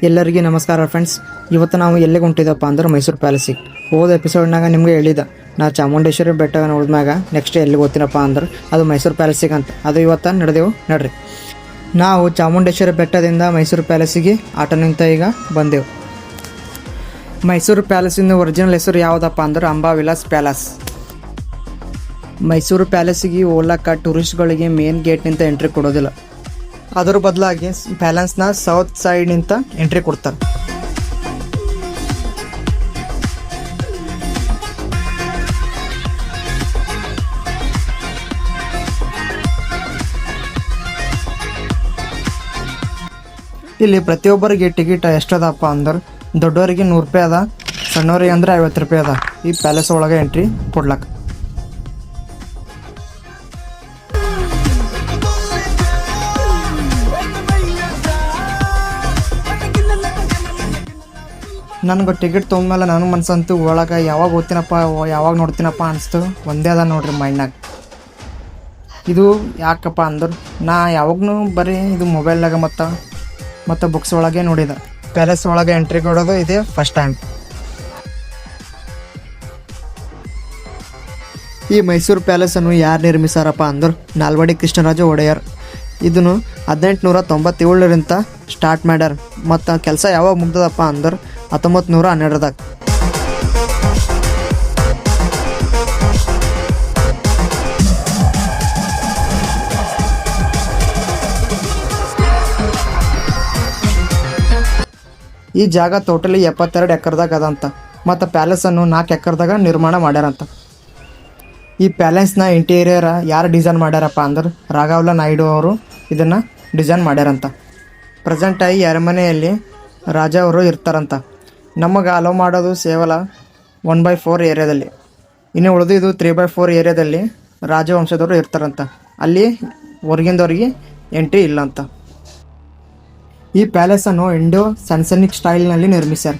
ಎಲ್ಲರಿಗೂ ನಮಸ್ಕಾರ ಫ್ರೆಂಡ್ಸ್. ಇವತ್ತು ನಾವು ಎಲ್ಲಿಗೆ ಹೊಂಟಿದ್ದಪ್ಪ ಅಂದ್ರೆ ಮೈಸೂರು ಪ್ಯಾಲೇಸಿಗೆ. ಹೋದ ಎಪಿಸೋಡ್ನಾಗ ನಿಮಗೆ ಹೇಳಿದ ನಾ ಚಾಮುಂಡೇಶ್ವರಿ ಬೆಟ್ಟ ನೋಡಿದ್ಮ್ಯಾಗ ನೆಕ್ಸ್ಟ್ ಎಲ್ಲಿಗೆ ಹೋಗ್ತೀನಪ್ಪ ಅಂದ್ರೆ ಅದು ಮೈಸೂರು ಪ್ಯಾಲೇಸಿಗೆ ಅಂತ. ಅದು ಇವತ್ತು ನಡೆದೆವು ನಡ್ರಿ. ನಾವು ಚಾಮುಂಡೇಶ್ವರಿ ಬೆಟ್ಟದಿಂದ ಮೈಸೂರು ಪ್ಯಾಲೇಸಿಗೆ ಆಟೋ ನಿಂತ ಈಗ ಬಂದೆವು. ಮೈಸೂರು ಪ್ಯಾಲೇಸಿನ ಒರಿಜಿನಲ್ ಹೆಸರು ಯಾವುದಪ್ಪ ಅಂದ್ರೆ Amba Vilas palace. Mysuru ಪ್ಯಾಲೇಸಿಗೆ ಹೋಗ್ಲಕ್ಕ ಟೂರಿಸ್ಟ್ಗಳಿಗೆ main ಗೇಟ್ನಿಂದ entry ಕೊಡೋದಿಲ್ಲ. ಅದರ ಬದಲಾಗಿ ಪ್ಯಾಲೇಸ್ನ ಸೌತ್ ಸೈಡ್ನಿಂದ ಎಂಟ್ರಿ ಕೊಡ್ತಾರೆ. ಇಲ್ಲಿ ಪ್ರತಿಯೊಬ್ಬರಿಗೆ ಟಿಕೆಟ್ ಎಷ್ಟದಪ್ಪ ಅಂದ್ರೆ ದೊಡ್ಡವರಿಗೆ 100 ರೂಪಾಯಿ ಅದ, ಸಣ್ಣವರಿಗೆ ಅಂದ್ರೆ 50 ರೂಪಾಯಿ ಅದ ಈ ಪ್ಯಾಲೇಸ್ ಒಳಗೆ ಎಂಟ್ರಿ ಕೊಡ್ಲಕ್ಕ. ನನಗೆ ಟಿಕೆಟ್ ತೊಗೊಂಡ್ಮೇಲೆ ನಾನು ಮನ್ಸಂತೂ ಒಳಗೆ ಯಾವಾಗ ಓದ್ತೀನಪ್ಪ ಯಾವಾಗ ನೋಡ್ತೀನಪ್ಪ ಅನಿಸ್ತು. ಒಂದೇ ಅದ ನೋಡ್ರಿ ಮೈಂಡ್ನಾಗ. ಇದು ಯಾಕಪ್ಪ ಅಂದ್ರೆ ನಾ ಯಾವಾಗೂ ಬರೀ ಇದು ಮೊಬೈಲ್ನಾಗ ಮತ್ತು ಬುಕ್ಸ್ ಒಳಗೆ ನೋಡಿದ. ಪ್ಯಾಲೇಸ್ ಒಳಗೆ ಎಂಟ್ರಿ ಕೊಡೋದು ಇದೇ ಫಸ್ಟ್ ಟೈಮ್. ಈ ಮೈಸೂರು ಪ್ಯಾಲೇಸನ್ನು ಯಾರು ನಿರ್ಮಿಸಾರಪ್ಪ ಅಂದ್ರೆ ನಾಲ್ವಡಿ ಕೃಷ್ಣರಾಜ ಒಡೆಯರ್. ಇದನ್ನು 1897ರಿಂದ ಸ್ಟಾರ್ಟ್ ಮಾಡ್ಯಾರ ಮತ್ತು ಕೆಲಸ ಯಾವಾಗ ಮುಗ್ದದಪ್ಪ ಅಂದ್ರೆ 1912ದಾಗ. ಈ ಜಾಗ ಟೋಟಲಿ 72 ಎಕರೆದಾಗ ಅದಂತ ಮತ್ತು ಪ್ಯಾಲೇಸನ್ನು 4 ಎಕರೆದಾಗ ನಿರ್ಮಾಣ ಮಾಡ್ಯಾರಂತ. ಈ ಪ್ಯಾಲೇಸ್ನ ಇಂಟೀರಿಯರ್ ಯಾರು ಡಿಸೈನ್ ಮಾಡ್ಯಾರಪ್ಪ ಅಂದ್ರೆ ರಾಘವಲ ನಾಯ್ಡು ಅವರು ಇದನ್ನು ಡಿಸೈನ್ ಮಾಡ್ಯಾರಂತ. ಪ್ರೆಸೆಂಟಾಗಿ ಅರಮನೆಯಲ್ಲಿ ರಾಜ ಅವರು ಇರ್ತಾರಂತ. ನಮಗೆ ಅಲೋ ಮಾಡೋದು ಕೇವಲ 1/4 ಏರಿಯಾದಲ್ಲಿ, ಇನ್ನು ಉಳಿದಿದ್ದು 3/4 ಏರಿಯಾದಲ್ಲಿ ರಾಜವಂಶದವರು ಇರ್ತಾರಂತ. ಅಲ್ಲಿ ಹೊರಗಿಂದವ್ರಿಗೆ ಎಂಟ್ರಿ ಇಲ್ಲ ಅಂತ. ಈ ಪ್ಯಾಲೇಸನ್ನು ಇಂಡೋ ಸನ್ಸನಿಕ್ ಸ್ಟೈಲ್ನಲ್ಲಿ ನಿರ್ಮಿಸ್ಯಾರ.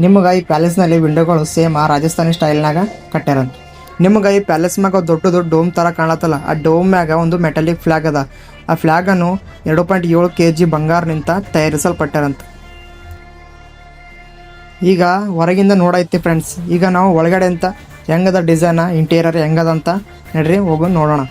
ನಿಮಗೆ ಈ ಪ್ಯಾಲೇಸ್ನಲ್ಲಿ ವಿಂಡೋಗಳು ಸೇಮ್ ರಾಜಸ್ಥಾನಿ ಸ್ಟೈಲ್ನಾಗ ಕಟ್ಟ್ಯಾರಂತ. ನಿಮಗೆ ಈ ಪ್ಯಾಲೇಸ್ ಮ್ಯಾಗ ದೊಡ್ಡ ಡೋಮ್ ಥರ ಕಾಣತ್ತಲ್ಲ, ಆ ಡೋಮ್ ಮ್ಯಾಗ ಒಂದು ಮೆಟಾಲಿಕ್ ಫ್ಲ್ಯಾಗ್ ಅದ. ಆ ಫ್ಲ್ಯಾಗನ್ನು 2.7 kg ಬಂಗಾರನಿಂದ ತಯಾರಿಸಲ್ಪಟ್ಟಾರಂತ. ಈಗ ಹೊರಗಿಂದ ನೋಡೈತಿ ಫ್ರೆಂಡ್ಸ್. ಈಗ ನಾವು ಒಳಗಡೆ ಅಂತ ಹೆಂಗದ ಡಿಸೈನ ಇಂಟೀರಿಯರ್ ಹೆಂಗದ ಅಂತ ನಡ್ರಿ ಹೋಗಿ ನೋಡೋಣ.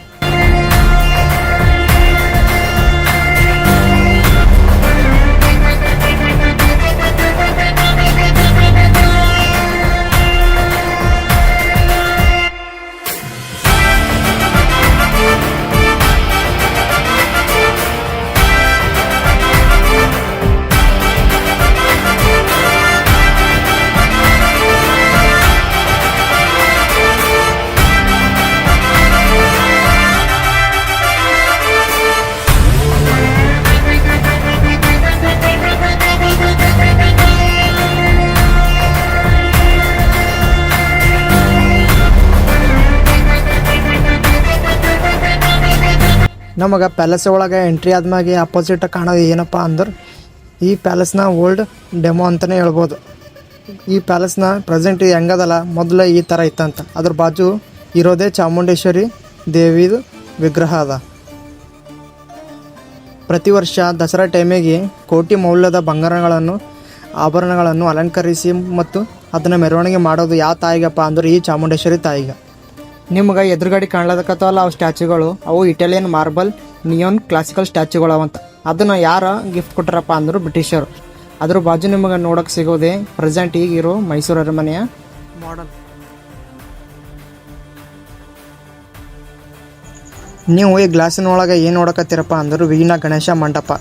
ನಮಗೆ ಪ್ಯಾಲೇಸ್ ಒಳಗೆ ಎಂಟ್ರಿ ಆದ್ಮೇಲೆ ಅಪೋಸಿಟ್ ಕಾಣೋದು ಏನಪ್ಪ ಅಂದ್ರೆ ಈ ಪ್ಯಾಲೇಸ್ನ ಓಲ್ಡ್ ಡೆಮೋ ಅಂತಲೇ ಹೇಳ್ಬೋದು. ಈ ಪ್ಯಾಲೇಸ್ನ ಪ್ರೆಸೆಂಟ್ ಹೆಂಗದಲ್ಲ ಮೊದಲು ಈ ಥರ ಇತ್ತಂತ. ಅದ್ರ ಬಾಜು ಇರೋದೇ ಚಾಮುಂಡೇಶ್ವರಿ ದೇವಿದು ವಿಗ್ರಹ ಅದ. ಪ್ರತಿ ವರ್ಷ ದಸರಾ ಟೈಮಿಗೆ ಕೋಟಿ ಮೌಲ್ಯದ ಬಂಗಾರಗಳನ್ನು ಆಭರಣಗಳನ್ನು ಅಲಂಕರಿಸಿ ಮತ್ತು ಅದನ್ನು ಮೆರವಣಿಗೆ ಮಾಡೋದು ಯಾವ ತಾಯಿಗಪ್ಪ ಅಂದ್ರೆ ಈ ಚಾಮುಂಡೇಶ್ವರಿ ತಾಯಿಗೆ. ನಿಮ್ಗೆ ಎದುರುಗಡೆ ಕಾಣ್ಲಕತ್ತವಲ್ಲ ಅವು ಸ್ಟ್ಯಾಚ್ಯುಗಳು, ಅವು ಇಟಾಲಿಯನ್ ಮಾರ್ಬಲ್ ನಿಯೋನ್ ಕ್ಲಾಸಿಕಲ್ ಸ್ಟ್ಯಾಚ್ಯುಗಳು ಅವಂತ. ಅದನ್ನು ಯಾರು ಗಿಫ್ಟ್ ಕೊಟ್ಟಾರಪ್ಪ ಅಂದರು ಬ್ರಿಟಿಷರು. ಅದ್ರ ಬಾಜು ನಿಮಗೆ ನೋಡೋಕೆ ಸಿಗೋದೆ ಪ್ರೆಸೆಂಟ್ ಈಗಿರೋ ಮೈಸೂರು ಅರಮನೆಯ ಮಾಡಲ್. ನೀವು ಈ ಗ್ಲಾಸಿನೊಳಗೆ ಏನು ನೋಡಕತ್ತೀರಪ್ಪ ಅಂದ್ರೆ ವೀಣಾ ಗಣೇಶ ಮಂಟಪ.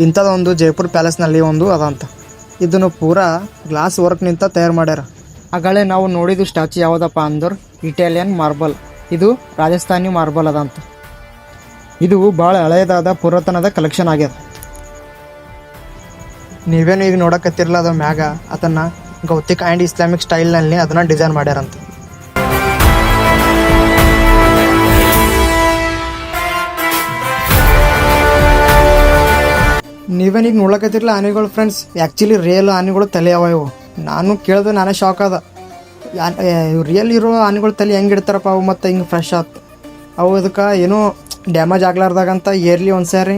ಇಂಥದ್ದೊಂದು ಜೈಪುರ್ ಪ್ಯಾಲೇಸ್ನಲ್ಲಿ ಒಂದು ಅದಂತ. ಇದನ್ನು ಪೂರಾ ಗ್ಲಾಸ್ ವರ್ಕ್ನಿಂದ ತಯಾರು ಮಾಡ್ಯಾರ. ಆಗಳೇ ನಾವು ನೋಡಿದ್ದು ಸ್ಟ್ಯಾಚು ಯಾವುದಪ್ಪ ಅಂದ್ರೆ ಇಟಾಲಿಯನ್ ಮಾರ್ಬಲ್. ಇದು ರಾಜಸ್ಥಾನಿ ಮಾರ್ಬಲ್ ಅದಂತ. ಇದು ಭಾಳ ಹಳೆಯದಾದ ಪುರಾತನದ ಕಲೆಕ್ಷನ್ ಆಗ್ಯದ. ನೀವೇನು ಈಗ ನೋಡಕತ್ತಿರಲ್ಲ ಅದು ಮ್ಯಾಗ ಅದನ್ನು ಗೌತಿಕ್ ಆ್ಯಂಡ್ ಇಸ್ಲಾಮಿಕ್ ಸ್ಟೈಲ್ನಲ್ಲಿ ಅದನ್ನು ಡಿಸೈನ್ ಮಾಡ್ಯಾರಂತ. ನೀವೇನೀಗ ನೋಡಕತ್ತಿರಲ್ಲ ಆನೆಗಳು ಫ್ರೆಂಡ್ಸ್, ಆ್ಯಕ್ಚುಲಿ ರಿಯಲ್ ಆನೆಗಳು ತಲೆ ಅವ ಇವು. ನಾನು ಕೇಳಿದ್ರೆ ನಾನೇ ಶಾಕ್ ಅದ. ರಿಯಲ್ ಇರೋ ಆನೆಗಳು ತಲೆ ಹೆಂಗೆ ಇಡ್ತಾರಪ್ಪ ಅವು, ಮತ್ತು ಹಿಂಗೆ ಫ್ರೆಶ್ ಆಯ್ತು ಅವು. ಇದಕ್ಕೆ ಏನೋ ಡ್ಯಾಮೇಜ್ ಆಗ್ಲಾರ್ದಾಗಂತ ಇಯರ್ಲಿ ಒಂದು ಸಾರಿ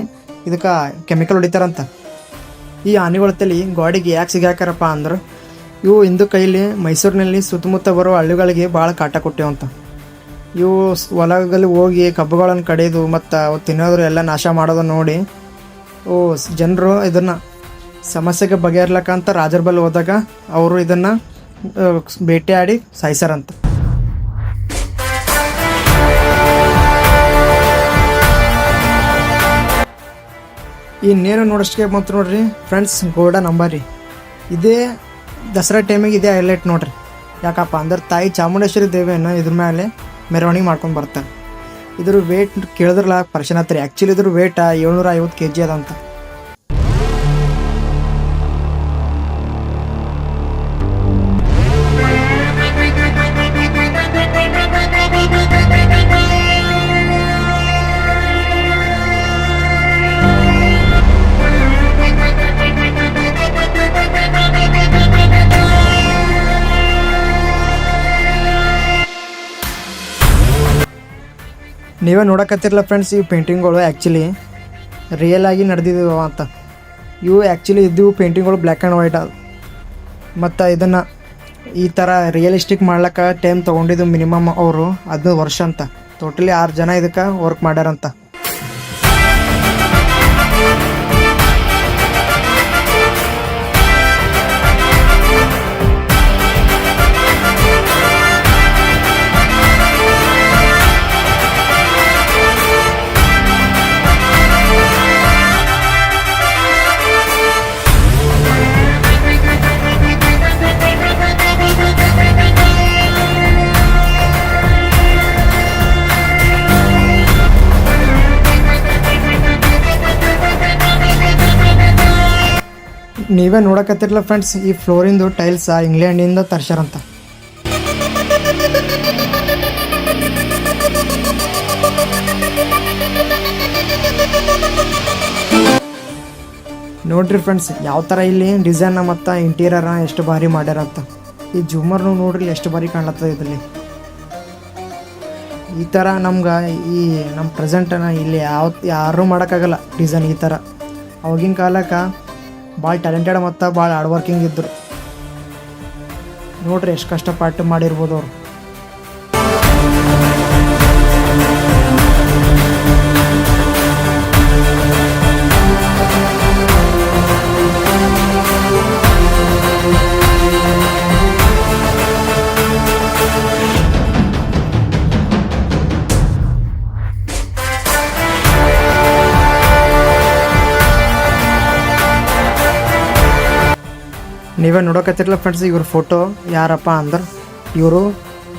ಇದಕ್ಕೆ ಕೆಮಿಕಲ್ ಹೊಡಿತಾರಂತ. ಈ ಆನೆಗಳ ತಲೆ ಗೋಡೆಗೆ ಯಾಕೆ ಸಿಗಾಕಾರಪ್ಪ ಅಂದ್ರೆ ಇವು ಹಿಂದೂ ಕೈಲಿ ಮೈಸೂರಿನಲ್ಲಿ ಸುತ್ತಮುತ್ತ ಬರೋ ಹಳ್ಳಿಗಳಿಗೆ ಭಾಳ ಕಾಟ ಕೊಟ್ಟೆವಂತ. ಇವು ಹೊಲದಲ್ಲಿ ಹೋಗಿ ಕಬ್ಬುಗಳನ್ನು ಕಡಿಯೋದು ಮತ್ತು ಅವು ತಿನ್ನೋದ್ರು ಎಲ್ಲ ನಾಶ ಮಾಡೋದನ್ನು ನೋಡಿ ಜನರು ಇದನ್ನು ಸಮಸ್ಯೆಗೆ ಬಗೆಹರ್ಲಕ್ಕಂತ ರಾಜರ ಬಲ್ಲಿ ಹೋದಾಗ ಅವರು ಇದನ್ನು ಬೇಟೆಯಾಡಿ ಸಾಯಿಸಾರಂತ. ಇನ್ನೇನು ನೋಡೋಷ್ಟಕ್ಕೆ ಬಂತು ನೋಡ್ರಿ ಫ್ರೆಂಡ್ಸ್, ಗೋಲ್ಡನ್ ಅಂಬಾರಿ. ಇದೇ ದಸರಾ ಟೈಮಿಗೆ ಇದೇ ಹೈಲೈಟ್ ನೋಡ್ರಿ. ಯಾಕಪ್ಪ ಅಂದ್ರೆ ತಾಯಿ ಚಾಮುಂಡೇಶ್ವರಿ ದೇವಿಯನ್ನು ಇದ್ರ ಮೇಲೆ ಮೆರವಣಿಗೆ ಮಾಡ್ಕೊಂಡು ಬರ್ತಾರೆ. ಇದ್ರ ವೇಟ್ ಕೇಳಿದ್ರಲ್ಲ ಪರ್ಶನ್ ಹತ್ರಿ. ಆ್ಯಕ್ಚುಲಿ ಇದ್ರ ವೇಟ 750 kg ಅದಂತ. ನೀವೇ ನೋಡಕತ್ತಿರಲ್ಲ ಫ್ರೆಂಡ್ಸ್, ಇವು ಪೇಂಟಿಂಗ್ಗಳು ಆ್ಯಕ್ಚುಲಿ ರಿಯಲ್ ಆಗಿ ನಡೆದಿದ್ದವು ಅಂತ. ಇವು ಆ್ಯಕ್ಚುಲಿ ಇದ್ದವು ಪೇಂಟಿಂಗ್ಗಳು ಬ್ಲ್ಯಾಕ್ ಆ್ಯಂಡ್ ವೈಟ್. ಮತ್ತು ಇದನ್ನು ಈ ಥರ ರಿಯಲಿಸ್ಟಿಕ್ ಮಾಡ್ಲಿಕ್ಕೆ ಟೈಮ್ ತೊಗೊಂಡಿದ್ದು ಮಿನಿಮಮ್ ಅವರು 15 ವರ್ಷ ಅಂತ. ಟೋಟಲಿ 6 ಜನ ಇದಕ್ಕೆ ವರ್ಕ್ ಮಾಡ್ಯಾರಂತ. ನೀವೇ ನೋಡಕತ್ತಿರಲ್ಲ ಫ್ರೆಂಡ್ಸ್, ಈ ಫ್ಲೋರಿಂದು ಟೈಲ್ಸ್ ಇಂಗ್ಲೆಂಡಿಂದ ತರ್ಸ್ಯಾರಂತ. ನೋಡ್ರಿ ಫ್ರೆಂಡ್ಸ್, ಯಾವ ಥರ ಇಲ್ಲಿ ಡಿಸೈನ್ ಮತ್ತು ಇಂಟೀರಿಯರ್ ಎಷ್ಟು ಭಾರಿ ಮಾಡ್ಯಾರಂತ. ಈ ಜೂಮರ್ನು ನೋಡ್ರಿ ಎಷ್ಟು ಭಾರಿ ಕಾಣ್ಲತ್ತದ ಇದರಲ್ಲಿ. ಈ ಥರ ನಮ್ಗೆ ಈ ನಮ್ಮ ಪ್ರೆಸೆಂಟನ್ನು ಇಲ್ಲಿ ಯಾರೂ ಮಾಡೋಕ್ಕಾಗಲ್ಲ ಡಿಸೈನ್ ಈ ಥರ. ಅವಾಗಿನ ಕಾಲಕ್ಕೆ ಭಾಳ ಟ್ಯಾಲೆಂಟೆಡ್ ಮತ್ತು ಭಾಳ ಹಾರ್ಡ್ ವರ್ಕಿಂಗ್ ಇದ್ದರು. ನೋಡ್ರಿ ಎಷ್ಟು ಕಷ್ಟಪಟ್ಟು ಮಾಡಿರ್ಬೋದು ಅವರು. ನೀವೇ ನೋಡೋಕತ್ತಿರಲ್ಲ ಫ್ರೆಂಡ್ಸ್, ಇವ್ರ ಫೋಟೋ ಯಾರಪ್ಪ ಅಂದ್ರೆ ಇವರು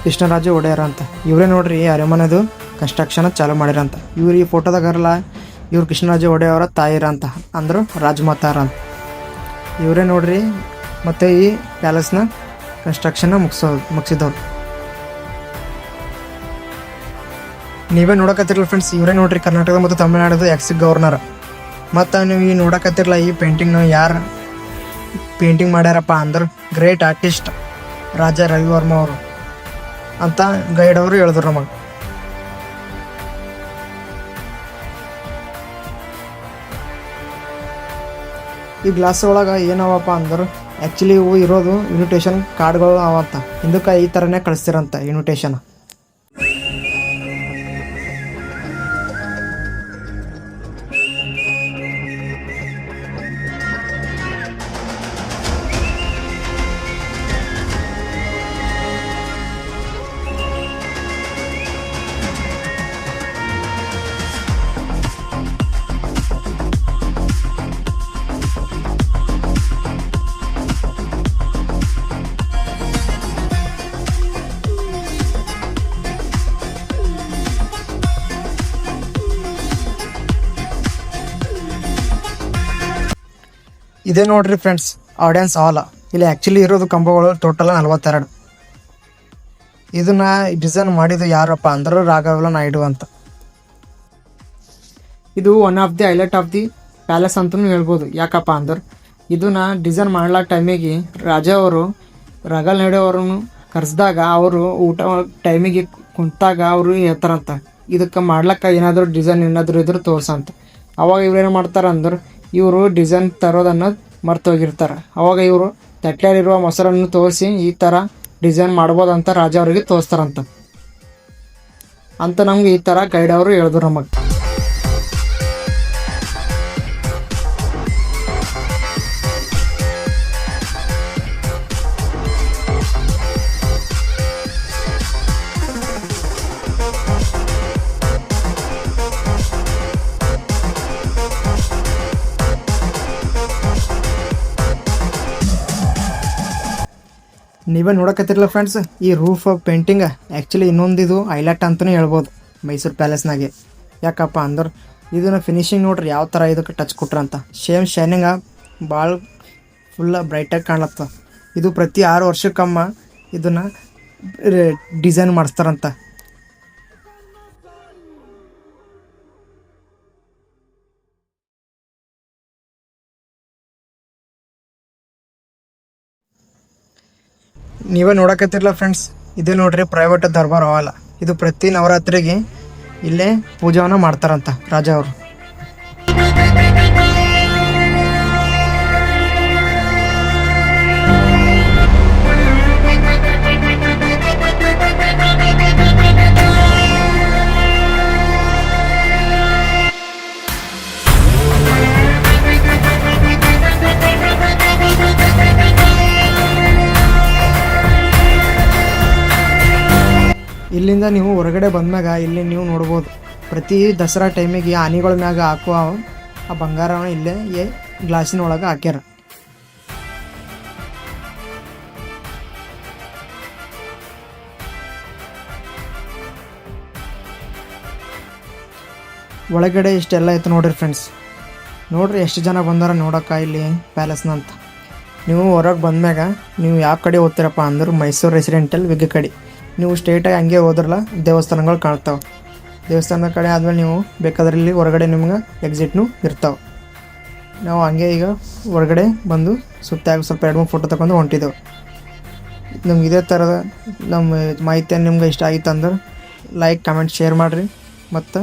ಕೃಷ್ಣರಾಜ ಒಡೆಯರ್ ಅಂತ. ಇವರೇ ನೋಡ್ರಿ ಅರಮನೆದು ಕನ್ಸ್ಟ್ರಕ್ಷನ್ ಚಾಲೂ ಮಾಡಿರಂತ. ಇವ್ರು ಈ ಫೋಟೋದಾಗರಲ್ಲ ಇವ್ರು ಕೃಷ್ಣರಾಜ ಒಡೆಯವರ ತಾಯಿರ ಅಂತ ಅಂದರು, ರಾಜಮಾತಾರ ಅಂತ. ಇವರೇ ನೋಡ್ರಿ ಮತ್ತು ಈ ಪ್ಯಾಲೇಸ್ನ ಕನ್ಸ್ಟ್ರಕ್ಷನ್ನ ಮುಗಿಸಿದವ್ರು. ನೀವೇ ನೋಡೋಕತ್ತಿರಲ್ಲ ಫ್ರೆಂಡ್ಸ್, ಇವರೇ ನೋಡ್ರಿ ಕರ್ನಾಟಕ ಮತ್ತು ತಮಿಳುನಾಡು ಎಕ್ಸ್ ಗವರ್ನರ್. ಮತ್ತು ನೀವು ಈ ನೋಡೋಕತ್ತಿರಲ್ಲ ಈ ಪೇಂಟಿಂಗ್ನ ಯಾರು ಪೇಂಟಿಂಗ್ ಮಾಡ್ಯಾರಪ್ಪ ಅಂದ್ರೆ ಗ್ರೇಟ್ ಆರ್ಟಿಸ್ಟ್ ರಾಜಾ ರವಿವರ್ಮ ಅವರು ಅಂತ ಗೈಡ್ ಅವರು ಹೇಳಿದ್ರು ನಮಗೆ. ಈ ಗ್ಲಾಸ್ ಒಳಗೆ ಏನವಪ್ಪ ಅಂದ್ರೆ ಆ್ಯಕ್ಚುಲಿ ಇವು ಇರೋದು ಇನ್ವಿಟೇಷನ್ ಕಾರ್ಡ್ಗಳು ಅವಂತ. ಹಿಂದಕ್ಕೆ ಈ ಥರನೇ ಕಳಿಸ್ತಿರಂತ ಇನ್ವಿಟೇಷನ್. ಇದೇ ನೋಡ್ರಿ ಫ್ರೆಂಡ್ಸ್ ಆಡಿಯನ್ಸ್ ಹಾಲ್. ಇಲ್ಲಿ ಆ್ಯಕ್ಚುಲಿ ಇರೋದು ಕಂಬಗಳು ಟೋಟಲ್ 42. ಇದನ್ನು ಡಿಸೈನ್ ಮಾಡಿದ್ದು ಯಾರಪ್ಪ ಅಂದ್ರೆ ರಾಘವೇಂದ್ರ ನಾಯ್ಡು ಅಂತ. ಇದು one of the highlight of the palace ಅಂತಲೂ ಹೇಳ್ಬೋದು. ಯಾಕಪ್ಪ ಅಂದ್ರೆ ಇದನ್ನು ಡಿಸೈನ್ ಮಾಡ್ಲಾ ಟೈಮಿಗೆ ರಾಜ ಅವರು ರಾಘವೇಂದ್ರ ನಾಯ್ಡು ಅವ್ರನ್ನು ಕರೆಸಿದಾಗ ಅವರು ಊಟ ಟೈಮಿಗೆ ಕುಂತಾಗ ಅವರು ಹೇಳ್ತಾರಂತ, ಇದಕ್ಕೆ ಮಾಡ್ಲಿಕ್ಕೆ ಏನಾದರೂ ಡಿಸೈನ್ ಏನಾದರೂ ಇದ್ರೆ ತೋರ್ಸಂತ. ಅವಾಗ ಇವ್ರೇನು ಮಾಡ್ತಾರೆ ಅಂದ್ರೆ ಇವರು ಡಿಸೈನ್ ತರೋದನ್ನು ಮರ್ತೋಗಿರ್ತಾರೆ. ಅವಾಗ ಇವರು ತಟ್ಟೆಯಲ್ಲಿರುವ ಮೊಸರನ್ನು ತೋರಿಸಿ ಈ ಥರ ಡಿಸೈನ್ ಮಾಡ್ಬೋದಂತ ರಾಜ ಅವರಿಗೆ ತೋರಿಸ್ತಾರಂತ ನಮ್ಗೆ ಈ ಥರ ಗೈಡ್ ಅವರು ಹೇಳಿದ್ರು ನಮಗೆ. ನೀವೇ ನೋಡಕತ್ತಿರಲ್ಲ ಫ್ರೆಂಡ್ಸ್, ಈ ರೂಫ್ ಪೇಂಟಿಂಗ್ ಆ್ಯಕ್ಚುಲಿ ಇನ್ನೊಂದಿದು ಹೈಲೈಟ್ ಅಂತಲೇ ಹೇಳ್ಬೋದು ಮೈಸೂರು ಪ್ಯಾಲೇಸ್ನಾಗೆ. ಯಾಕಪ್ಪ ಅಂದ್ರೆ ಇದನ್ನು ಫಿನಿಶಿಂಗ್ ನೋಡ್ರಿ ಯಾವ ಥರ ಇದಕ್ಕೆ ಟಚ್ ಕೊಟ್ರಂತ. ಸೇಮ್ ಶೈನಿಂಗ ಭಾಳ ಫುಲ್ಲ ಬ್ರೈಟಾಗಿ ಕಾಣತ್ತ. ಇದು ಪ್ರತಿ 6 ವರ್ಷಕ್ಕಮ್ಮ ಇದನ್ನು ಡಿಸೈನ್ ಮಾಡಿಸ್ತಾರಂತ. ನೀವೇ ನೋಡಕತ್ತಿರಲ್ಲ ಫ್ರೆಂಡ್ಸ್, ಇದೇ ನೋಡ್ರಿ ಪ್ರೈವೇಟ್ ದರ್ಬಾರ್ ಹಾಲ್. ಇದು ಪ್ರತಿ ನವರಾತ್ರಿಗೆ ಇಲ್ಲೇ ಪೂಜೆಯನ್ನು ಮಾಡ್ತಾರಂತ ರಾಜ ಅವರು. ಇಲ್ಲಿಂದ ನೀವು ಹೊರಗಡೆ ಬಂದಾಗ ಇಲ್ಲಿ ನೀವು ನೋಡ್ಬೋದು, ಪ್ರತಿ ದಸರಾ ಟೈಮಿಗೆ ಆನೆಗಳ ಮ್ಯಾಗ ಹಾಕುವ ಆ ಬಂಗಾರನ ಇಲ್ಲೇ ಗ್ಲಾಸಿನ ಒಳಗೆ ಹಾಕ್ಯಾರ. ಒಳಗಡೆ ಇಷ್ಟೆಲ್ಲ ಐತೆ ನೋಡ್ರಿ ಫ್ರೆಂಡ್ಸ್. ನೋಡ್ರಿ ಎಷ್ಟು ಜನ ಬಂದಾರ ನೋಡೋಕೆ ಇಲ್ಲಿ ಪ್ಯಾಲೇಸ್ನ ಅಂತ. ನೀವು ಹೊರಗೆ ಬಂದ್ಮ್ಯಾಗ ನೀವು ಯಾವ ಕಡೆ ಹೋಗ್ತೀರಪ್ಪ ಅಂದ್ರೆ ಮೈಸೂರು ರೆಸಿಡೆಂಟಲ್ ವಿಗ್ ಕಡೆ ನೀವು ಸ್ಟ್ರೇಟಾಗಿ ಹಂಗೆ ಹೋದ್ರಲ್ಲ ದೇವಸ್ಥಾನಗಳು ಕಾಣ್ತಾವೆ. ದೇವಸ್ಥಾನದ ಕಡೆ ಆದಮೇಲೆ ನೀವು ಬೇಕಾದ್ರೆ ಇಲ್ಲಿ ಹೊರಗಡೆ ನಿಮ್ಗೆ ಎಕ್ಸಿಟ್ನು ಇರ್ತಾವೆ. ನಾವು ಹಂಗೆ ಈಗ ಹೊರಗಡೆ ಬಂದು ಸುತ್ತಾಗಿ ಸ್ವಲ್ಪ 2-3 ಫೋಟೋ ತಗೊಂಡು ಹೊಂಟಿದ್ದೆವು. ನಮ್ಗೆ ಇದೇ ಥರದ ನಮ್ಮ ಮಾಹಿತಿ ನಿಮ್ಗೆ ಇಷ್ಟ ಆಗಿತ್ತು ಅಂದ್ರೆ ಲೈಕ್, ಕಮೆಂಟ್, ಶೇರ್ ಮಾಡಿರಿ ಮತ್ತು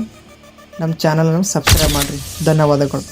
ನಮ್ಮ ಚಾನಲನ್ನು ಸಬ್ಸ್ಕ್ರೈಬ್ ಮಾಡಿರಿ. ಧನ್ಯವಾದಗಳು.